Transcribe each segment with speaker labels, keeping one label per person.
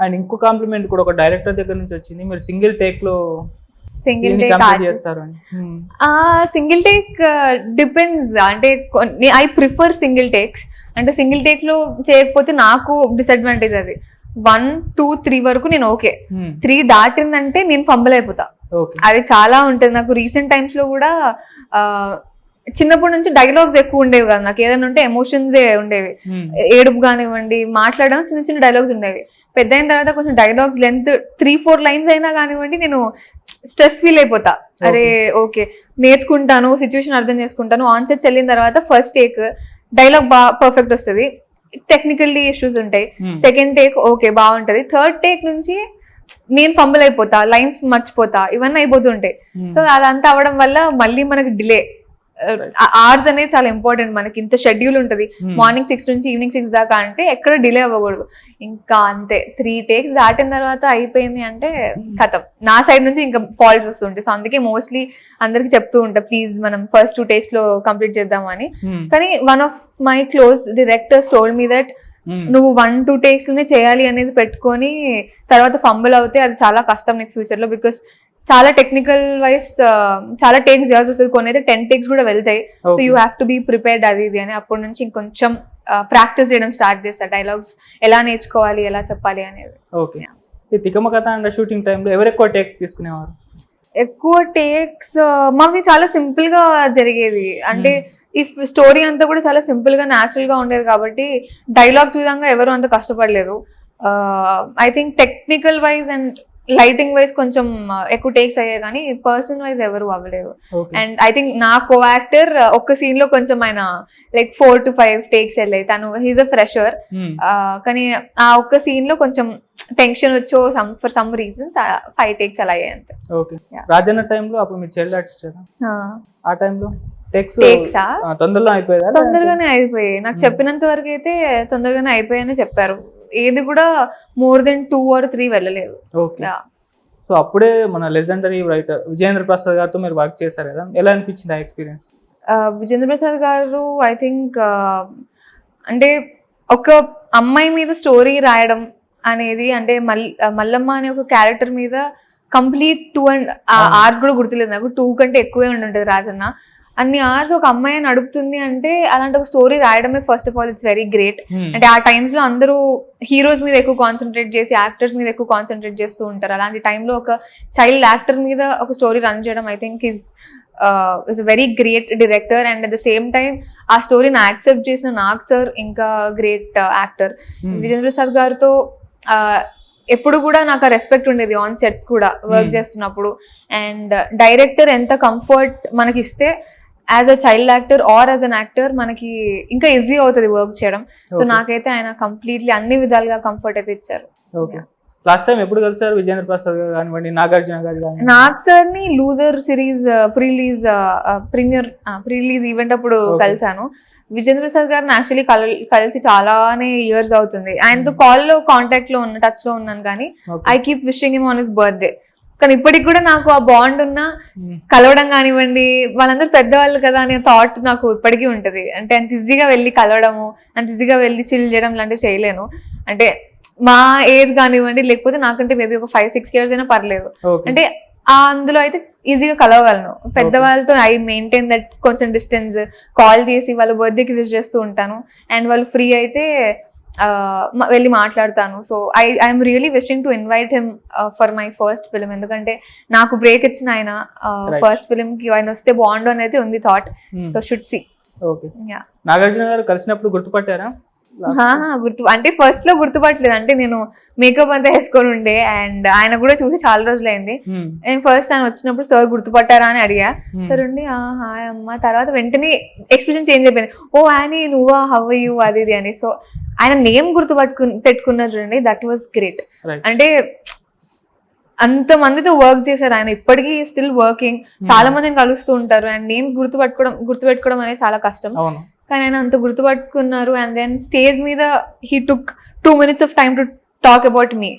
Speaker 1: And ఇంకో complement కూడా ఒక డైరెక్టర్ దగ్గర నుంచి వచ్చింది, మీరు సింగిల్ టేక్ లో
Speaker 2: సింగిల్
Speaker 1: scene ని
Speaker 2: టేక్
Speaker 1: complete చేస్తారు అని.
Speaker 2: Single take depends. అంటే ఐ ప్రిఫర్ సింగిల్ టేక్స్. అంటే సింగిల్ టేక్ లో చేయకపోతే నాకు డిసడ్వాంటేజ్ అది. 1, 2, 3 వరకు నేను ఓకే. 3 దాటిందంటే నేను ఫంబల్ అయిపోతా.
Speaker 1: ఓకే.
Speaker 2: అది చాలా ఉంటుంది నాకు. రీసెంట్ టైమ్స్ లో కూడా చిన్నప్పటి నుంచి డైలాగ్స్ ఎక్కువ ఉండేవి కదా నాకు. ఏదైనా ఉంటే ఎమోషన్సే ఉండేవి. ఏడుపు కానివ్వండి, మాట్లాడడం చిన్న చిన్న డైలాగ్స్ ఉండేవి. పెద్ద అయిన తర్వాత కొంచెం డైలాగ్స్ లెంత్ 3-4 లైన్స్ అయినా కానివ్వండి నేను స్ట్రెస్ ఫీల్ అయిపోతా. అరే ఓకే నేర్చుకుంటాను, సిచ్యువేషన్ అర్థం చేసుకుంటాను. ఆన్ సెట్స్ వెళ్ళిన తర్వాత ఫస్ట్ టేక్ డైలాగ్ బాగా పర్ఫెక్ట్ వస్తుంది, టెక్నికల్లీ ఇష్యూస్ ఉంటాయి. సెకండ్ టేక్ ఓకే బాగుంటది. థర్డ్ టేక్ నుంచి నేను ఫంబుల్ అయిపోతా, లైన్స్ మర్చిపోతా, ఇవన్నీ అయిపోతుంటాయి. సో అదంతా అవడం వల్ల మళ్ళీ మనకి డిలే. అవర్స్ అనేది చాలా ఇంపార్టెంట్. మనకి ఇంత షెడ్యూల్ ఉంటుంది, మార్నింగ్ 6 నుంచి ఈవినింగ్ 6 దాకా. అంటే ఎక్కడ డిలే అవ్వకూడదు. ఇంకా అంతే 3 టేక్స్ దాటిన తర్వాత అయిపోయింది అంటే కథం. నా సైడ్ నుంచి ఇంకా ఫాల్ట్స్ వస్తుంటాయి. సో అందుకే మోస్ట్లీ అందరికి చెప్తూ ఉంటా, ప్లీజ్ మనం ఫస్ట్ 2 టేక్స్ లో కంప్లీట్ చేద్దాము అని. కానీ one of my close directors told me that నువ్వు 1-2 టేక్స్ లోనే చేయాలి అనేది పెట్టుకొని తర్వాత ఫంబుల్ అవుతే అది చాలా కష్టం నీకు ఫ్యూచర్ లో. బికాస్ చాలా టెక్నికల్ వైజ్ చాలా టేక్స్ చేయాల్సి వస్తుంది. కొన్ని అయితే 10 టేక్స్ కూడా వెళ్తాయి. So you have to be prepared అది ఇది అని. అప్పటి నుంచి ఇంకొంచెం ప్రాక్టీస్ చేయడం స్టార్ట్ చేస్తా, డైలాగ్స్ ఎలా నేర్చుకోవాలి, ఎలా చెప్పాలి అనేది.
Speaker 1: ఓకే. ఈ తికమ కథ అండ్ షూటింగ్ టైంలో ఎవరు ఎక్కువ టేక్స్ తీసుకునేవారు?
Speaker 2: ఎక్కువ టేక్స్ మావి చాలా సింపుల్ గా జరిగేది. అంటే ఇఫ్ స్టోరీ అంతా కూడా చాలా సింపుల్ గా న్యాచురల్ గా ఉండేది కాబట్టి డైలాగ్స్ విధంగా ఎవరు అంత కష్టపడలేదు. I think technical wise and lighting wise కొంచెం ఎక్కువ టేక్స్ అయ్యాయి కానీ పర్సన్ వైజ్ ఎవరు అవ్వలేదు. అండ్ ఐ థింక్ నా కో యాక్టర్ ఒక్క సీన్ లో కొంచెం ఆయన లైక్ 4 to 5 టేక్స్ వెళ్ళాయి. తను హీజ్ అ ఫ్రెషర్. కానీ ఆ ఒక్క సీన్ లో కొంచెం టెన్షన్ వచ్చో ఫర్ సమ్ రీజన్స్ 5 టేక్స్ అలా అయ్యాయి అంతే.
Speaker 1: ఓకే. రాజన్న టైంలో అప్పుడు మీరు చైల్డ్ ఆర్టిస్ట్ ఆ టైంలో టేక్స్
Speaker 2: తొందరగానే అయిపోయాయి. నాకు చెప్పినంత వరకు అయితే తొందరగానే అయిపోయాయని చెప్పారు. ఏది కూడా more than 2 or 3 వెళ్ళలేదు.
Speaker 1: సో అప్పుడే మన లెజెండరీ రైటర్ విజయేంద్ర ప్రసాద్ గారితో మీరు వర్క్ చేశారు కదా, ఎలా అనిపించింది ఆ ఎక్స్పీరియన్స్?
Speaker 2: విజయేంద్ర ప్రసాద్ గారు ఐ థింక్ అంటే ఒక అమ్మాయి మీద స్టోరీ రాయడం అనేది, అంటే మల్లమ్మ అనే ఒక క్యారెక్టర్ మీద కంప్లీట్ 2 hours కూడా గుర్తులేదు నాకు, 2 కంటే ఎక్కువే ఉంటుంటది రాజన్న. అన్ని అవర్స్ ఒక అమ్మాయి నడుపుతుంది అంటే అలాంటి ఒక స్టోరీ రాయడమే first of all it's very great. అంటే ఆ టైమ్స్ లో అందరూ హీరోస్ మీద ఎక్కువ కాన్సన్ట్రేట్ చేసి యాక్టర్స్ మీద ఎక్కువ కాన్సన్ట్రేట్ చేస్తూ ఉంటారు. అలాంటి టైంలో ఒక చైల్డ్ యాక్టర్ మీద ఒక స్టోరీ రన్ చేయడం I think is very great director. And at the same time ఆ స్టోరీని యాక్సెప్ట్ చేసిన నాగ్ సార్ ఇంకా గ్రేట్ యాక్టర్. విజేంద్ర ప్రసాద్ గారితో ఎప్పుడు కూడా నాకు ఆ రెస్పెక్ట్ ఉండేది ఆన్ సెట్స్ కూడా వర్క్ చేస్తున్నప్పుడు. అండ్ డైరెక్టర్ ఎంత కంఫర్ట్ మనకి ఇస్తే as a child actor are as an actor మనకి ఇంకా ఈజీ అవుతుంది వర్క్ చేయడం. సో నాకైతే ఆయన కంప్లీట్లీ అన్ని విధాలుగా కంఫర్ట్ అయితే ఇచ్చారు.
Speaker 1: లాస్ట్ టైం ఎప్పుడు కలిసారు విజయేంద్ర ప్రసాద్ గారు కానివ్వండి, నాగార్జున గారు కానివ్వండి?
Speaker 2: నాగ్ సార్ ని లూజర్ సిరీస్ ప్రీలీజ్ ఈవెంట్ అప్పుడు కలిసాను. విజేంద్ర ప్రసాద్ గారిని యాక్చువల్లీ కలిసి చాలానే ఇయర్స్ అవుతుంది. ఆయనతో కాల్లో కాంటాక్ట్ లో ఉన్న టచ్ లో ఉన్నాను కానీ I keep wishing him on his birthday. కానీ ఇప్పటికి కూడా నాకు ఆ బాండ్ ఉన్న కలవడం కానివ్వండి, వాళ్ళందరూ పెద్దవాళ్ళు కదా అనే థాట్ నాకు ఇప్పటికీ ఉంటది. అంటే అంత ఈజీగా వెళ్ళి కలవడము, అంత ఈజీగా వెళ్ళి చిల్ చేయడం లాంటివి చేయలేను. అంటే మా ఏజ్ కానివ్వండి, లేకపోతే నాకంటే మేబీ ఒక 5-6 years అయినా పర్లేదు. అంటే అందులో అయితే ఈజీగా కలవగలను. పెద్దవాళ్ళతో ఐ మెయింటైన్ దట్ కొంచెం డిస్టెన్స్, కాల్ చేసి వాళ్ళ బర్త్డేకి విష్ చేస్తూ ఉంటాను. అండ్ వాళ్ళు ఫ్రీ అయితే వెళ్ళి మాట్లాడతాను. So I'm really wishing to invite him for my first film. ఎందుకంటే నాకు బ్రేక్ ఇచ్చిన ఆయన ఫస్ట్ ఫిలిం కి ఆయన వస్తే బాగుండు అని అయితే ఉంది thought. So should see.
Speaker 1: Nagarjuna గారు కలిసినప్పుడు గుర్తుపట్టారా?
Speaker 2: అంటే ఫస్ట్ లో గుర్తుపట్టలేదు. అంటే నేను మేకప్ అంతా వేసుకొని ఉండే అండ్ ఆయన కూడా చూసి చాలా రోజులైంది. నేను ఫస్ట్ ఆయన వచ్చినప్పుడు సార్ గుర్తుపట్టారా అని అడిగా. సార్ ఉండి హాయ్ అమ్మ. తర్వాత వెంటనే ఎక్స్ప్రెషన్ చేంజ్ అయిపోయింది. ఓ ఆయన నువ్వా, హౌ ఆర్ యు అది ఇది అని. సో ఆయన నేమ్ పెట్టుకున్నారు చూడండి, దట్ వాజ్ గ్రేట్. అంటే అంత మందితో వర్క్ చేశారు ఆయన, ఇప్పటికీ స్టిల్ వర్కింగ్. చాలా మందిని కలుస్తూ ఉంటారు అండ్ నేమ్స్ గుర్తుపెట్టుకోవడం అనేది చాలా కష్టం. కానీ ఆయన అంత గుర్తుపట్టుకున్నారు. అండ్ దెన్ స్టేజ్ మీద he took 2 minutes of time to talk about me.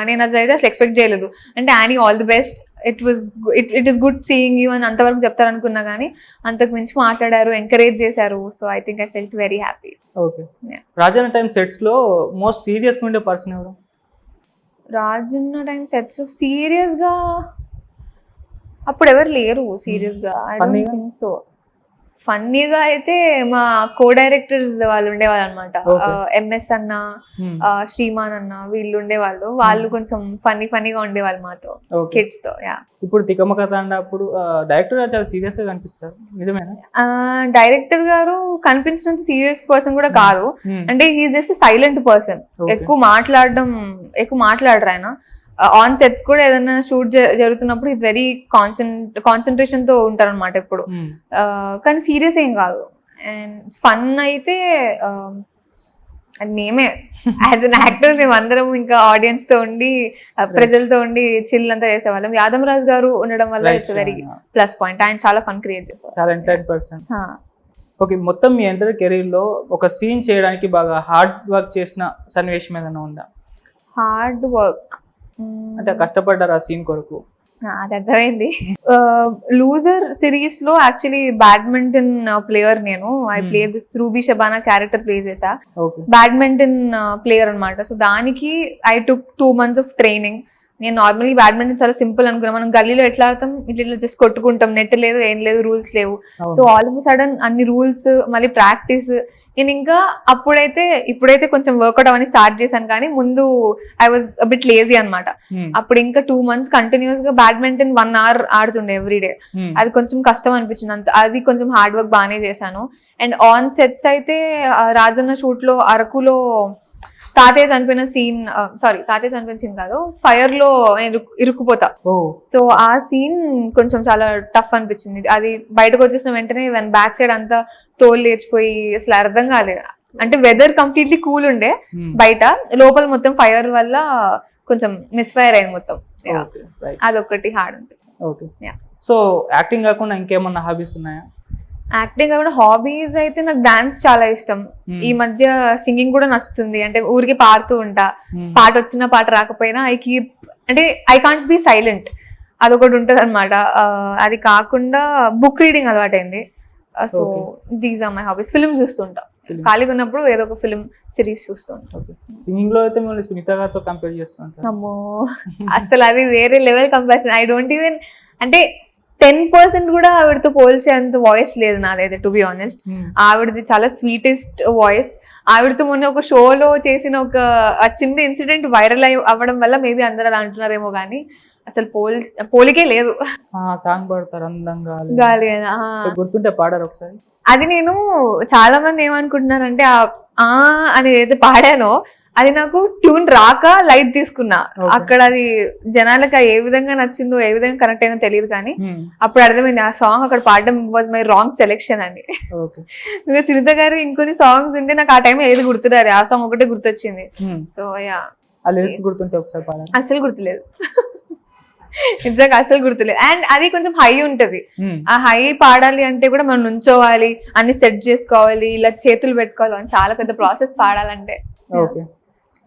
Speaker 2: నేను అసలు ఎక్స్పెక్ట్ చేయలేదు. అంటే any all the best, it is good seeing you అని అంతవరకు చెప్తారనుకున్నా కానీ అంతకు మించి మాట్లాడారు, ఎంకరేజ్ చేశారు. So I think I felt very happy.
Speaker 1: Rajanna time sets లో మోస్ట్ సీరియస్ ఉండే పర్సన్ ఎవరు?
Speaker 2: రాజున్న టైం సెట్స్ సీరియస్ గా అప్పుడు ఎవరు లేరు సీరియస్ గా. ఐ డోంట్
Speaker 1: Funny గా?
Speaker 2: Think so. ఫన్నీగా అయితే మా కో డైరెక్టర్స్ వాళ్ళు ఉండేవాళ్ళు అనమాట.
Speaker 1: Okay.
Speaker 2: ఎంఎస్ అన్న,
Speaker 1: Hmm.
Speaker 2: శ్రీమాన్ అన్న వీళ్ళు ఉండేవాళ్ళు. వాళ్ళు కొంచెం ఫన్నీగా ఉండేవాళ్ళు మాతో,
Speaker 1: Okay.
Speaker 2: కిడ్స్ తో. యా,
Speaker 1: ఇప్పుడు తికమక తండ అప్పుడు డైరెక్టర్ గారు చాలా సీరియస్ గా కనిపిస్తారు, నిజమేనా?
Speaker 2: డైరెక్టర్ గారు కనిపించినంత సీరియస్ పర్సన్ కూడా కాదు.
Speaker 1: Hmm.
Speaker 2: అంటే he is just silent person.
Speaker 1: Okay.
Speaker 2: ఎక్కువ మాట్లాడరు ఆయన. ఆన్ సెట్స్ కూడా ఏదైనా షూట్ జరుగుతున్నప్పుడు ఈజ్ వెరీ కాన్సన్ట్రేషన్ తో ఉంటారు అనమాట ఎప్పుడు.
Speaker 1: Hmm.
Speaker 2: కానీ సీరియస్ ఏం కాదు. అండ్ ఫన్ అయితే అది మేమే యాజ్ అన్ యాక్టర్స్ మేము అందరం ఇంకా ఆడియన్స్ తో ఉండి ప్రజలతో ఉండి చిల్ అంతా చేసేవాళ్ళం. యాదవ్ రాజ్ గారు ఉండడం వల్ల
Speaker 1: Right,
Speaker 2: it's very
Speaker 1: yeah.
Speaker 2: Plus point. ఆయన చాలా ఫన్ క్రియేట్ చేస్తారు.
Speaker 1: Talented person. ఓకే, మొత్తం మీ ఎంటర్ కెరీర్ లో ఒక సీన్ చేయడానికి బాగా హార్డ్ వర్క్ చేసిన సన్నివేశం ఏదైనా ఉందా?
Speaker 2: హార్డ్ వర్క్
Speaker 1: అంటే కష్టపడ్డారు ఆ సీన్ కొరకు?
Speaker 2: అది అర్థమైంది. లూజర్ సిరీస్ లో యాక్చువల్లీ బ్యాడ్మింటన్ ప్లేయర్ నేను. I play this ruby Shabana character play చేసా.
Speaker 1: ఓకే.
Speaker 2: బ్యాడ్మింటన్ ప్లేయర్ అనమాట. సో దానికి I took 2 months of training. నేను నార్మల్లీ బ్యాడ్మింటన్ చాలా సింపుల్ అనుకున్నా. మనం గల్లీలో ఎట్లా ఆడతాం, ఇట్లా జస్ట్ కొట్టుకుంటాం, నెట్ లేదు, ఏం లేదు, రూల్స్ లేవు.
Speaker 1: అవును.
Speaker 2: సో ఆల్ ఆఫ్ సడన్ అన్ని రూల్స్, మళ్ళీ ప్రాక్టీస్. నేను ఇంకా ఇప్పుడైతే కొంచెం వర్కౌట్ అవన్నీ స్టార్ట్ చేశాను, కానీ ముందు ఐ వాజ్ బిట్ లేజీ అనమాట.
Speaker 1: Hmm.
Speaker 2: అప్పుడు ఇంకా 2 months కంటిన్యూస్ గా బ్యాడ్మింటన్ 1 hour ఆడుతుండే ఎవ్రీడే.
Speaker 1: Hmm.
Speaker 2: అది కొంచెం కష్టం అనిపించింది. అది కొంచెం హార్డ్ వర్క్ బాగానే చేశాను. అండ్ ఆన్ సెట్స్ అయితే రాజన్న షూట్ లో అరకులో తాతయ్య చనిపోయిన సీన్ కాదు, ఫైర్ లో నేను ఇరుక్కుపోతా.
Speaker 1: ఓ.
Speaker 2: సో ఆ సీన్ కొంచెం చాలా టఫ్ అనిపించింది. అది బయటకు వచ్చేసిన వెంటనే బ్యాక్ సైడ్ అంతా తోలు లేచిపోయి అసలు అర్థం కాలేదు. అంటే వెదర్ కంప్లీట్లీ కూల్ ఉండే
Speaker 1: Hmm.
Speaker 2: బయట, లోపల మొత్తం ఫైర్ వల్ల కొంచెం మిస్ఫైర్ అయింది మొత్తం. Yeah.
Speaker 1: Okay, right.
Speaker 2: అదొకటి హార్డ్ అనిపించింది.
Speaker 1: ఓకే.
Speaker 2: Yeah.
Speaker 1: సో యాక్టింగ్ కాకుండా ఇంకేమన్నా హాబీస్ ఉన్నాయా?
Speaker 2: యాక్టింగ్ కాకుండా హాబీస్ అయితే నాకు డాన్స్ చాలా ఇష్టం.
Speaker 1: Hmm.
Speaker 2: ఈ మధ్య సింగింగ్ కూడా నచ్చుతుంది. అంటే ఊరికి పాడుతూ ఉంటా.
Speaker 1: Hmm.
Speaker 2: పాట వచ్చినా పాట రాకపోయినా ఐ కాంట్ బి సైలెంట్, అదొకటి ఉంటది అనమాట. అది కాకుండా బుక్ రీడింగ్ అలవాటైంది. So
Speaker 1: Okay.
Speaker 2: These are my hobbies. Films చూస్తుంటా,
Speaker 1: Films.
Speaker 2: ఖాళీగా ఉన్నప్పుడు ఏదో ఒక ఫిల్మ్ సిరీస్ చూస్తుంటా.
Speaker 1: ఓకే. సింగింగ్ లో అయితే మిమ్మల్ని సునీత గారితో కంపేర్ చేస్తుంటారు.
Speaker 2: అమ్మో, అసలు అది వేరే level comparison. I don't even, అంటే 10% కూడా ఆవిడతో పోల్చేంత వాయిస్ లేదు నాదైతే, టు బి ఆనెస్ట్.
Speaker 1: Hmm.
Speaker 2: ఆవిడది చాలా స్వీటెస్ట్ వాయిస్. ఆవిడతో మొన్న ఒక షోలో చేసిన ఒక చిన్న ఇన్సిడెంట్ వైరల్ అవ్వడం వల్ల మేబీ అందరూ అలా అంటున్నారేమో, కానీ అసలు పోలికే లేదు.
Speaker 1: సాంగ్ పాడతారు అందంగా
Speaker 2: గాలి అని,
Speaker 1: గుర్తుంటే పాడారు ఒకసారి?
Speaker 2: అది నేను చాలా మంది ఏమనుకుంటున్నారంటే అనేది ఏదైతే పాడానో అది నాకు ట్యూన్ రాక లైట్ తీసుకున్నా.
Speaker 1: Okay.
Speaker 2: అక్కడ అది జనాలకు ఏ విధంగా నచ్చిందో, ఏ విధంగా కనెక్ట్ అయిందో తెలియదు, కానీ
Speaker 1: Hmm.
Speaker 2: అప్పుడు అర్థమైంది ఆ సాంగ్ అక్కడ పాడడం వాజ్ మై రాంగ్ సెలెక్షన్ అని.
Speaker 1: ఓకే.
Speaker 2: ఇంకా సునీత గారు ఇంకొన్ని సాంగ్స్ ఉంటే నాకు ఆ టైంలో ఏది గుర్తురాదు, ఆ సాంగ్ ఒకటే గుర్తొచ్చింది.
Speaker 1: Hmm.
Speaker 2: సో యా,
Speaker 1: ఆ లిరిక్స్ గుర్తుంటే ఒకసారి పాడారు?
Speaker 2: అసలు గుర్తులేదు. నిజంగా అసలు గుర్తులేదు. అండ్ అది కొంచెం హై ఉంటది.
Speaker 1: Hmm.
Speaker 2: ఆ హై పాడాలి అంటే కూడా మనం నుంచోవాలి, అన్ని సెట్ చేసుకోవాలి, ఇలా చేతులు పెట్టుకోవాలి, అని చాలా పెద్ద ప్రాసెస్ పాడాలంటే.
Speaker 1: ఓకే.